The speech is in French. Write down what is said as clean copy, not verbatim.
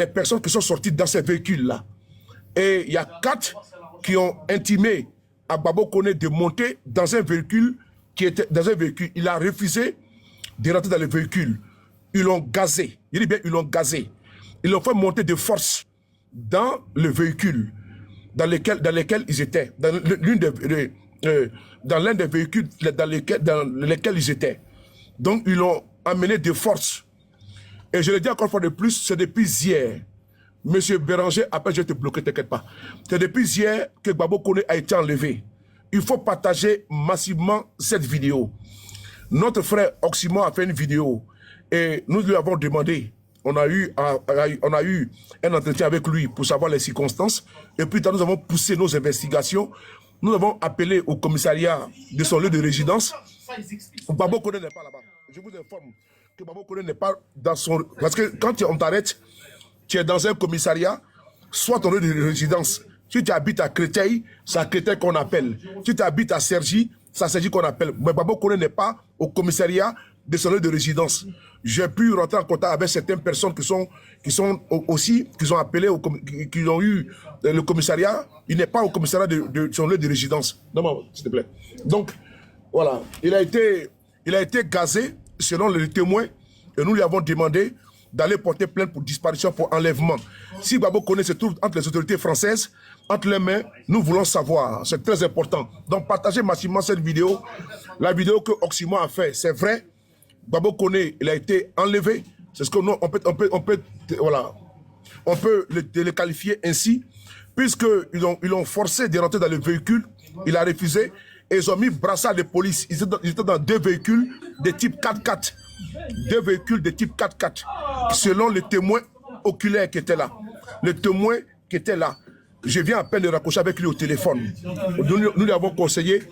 les personnes qui sont sorties dans ces véhicules-là. Et il y a 4 qui ont intimé à Babo Koné de monter dans un véhicule qui était dans un véhicule. Il a refusé de rentrer dans le véhicule. Ils l'ont gazé. Il dit bien, ils l'ont gazé. Ils l'ont fait monter de force dans le véhicule dans lequel ils étaient. Dans l'un des véhicules dans lesquels ils étaient. Donc, ils l'ont amené de force. Et je le dis encore une fois de plus, c'est depuis hier. Monsieur Béranger, après je vais te bloquer, t'inquiète pas. C'est depuis hier que Babo Koné a été enlevé. Il faut partager massivement cette vidéo. Notre frère Oxymore a fait une vidéo et nous lui avons demandé, on a eu un entretien avec lui pour savoir les circonstances et puis nous avons poussé nos investigations. Nous avons appelé au commissariat de son lieu de résidence. Babo Koné n'est pas là-bas. Je vous informe que Babo Koné n'est pas dans son... Parce que quand on t'arrête, tu es dans un commissariat, soit ton lieu de résidence. Si tu habites à Créteil, c'est à Créteil qu'on appelle. Si tu habites à Cergy, c'est à Cergy qu'on appelle. Mais Babo Koné n'est pas au commissariat de son lieu de résidence. J'ai pu rentrer en contact avec certaines personnes qui ont appelé, qui ont eu le commissariat. Il n'est pas au commissariat de son lieu de résidence. Non, s'il te plaît. Donc, voilà. Il a été gazé, selon les témoins, et nous lui avons demandé d'aller porter plainte pour disparition, pour enlèvement. Si Babo Koné se trouve entre les autorités françaises, entre les mains, nous voulons savoir. C'est très important. Donc, partagez massivement cette vidéo. La vidéo que Oxymore a fait, c'est vrai. Babo Koné, il a été enlevé. C'est ce que nous, on peut le qualifier ainsi, puisqu'ils ont forcé de rentrer dans le véhicule. Il a refusé. Et ils ont mis brassard de police. Ils étaient dans 2 véhicules de type 4x4. 2 véhicules de type 4x4. Selon le témoin oculaire qui était là. Le témoin qui était là. Je viens à peine de raccrocher avec lui au téléphone. Nous lui avons conseillé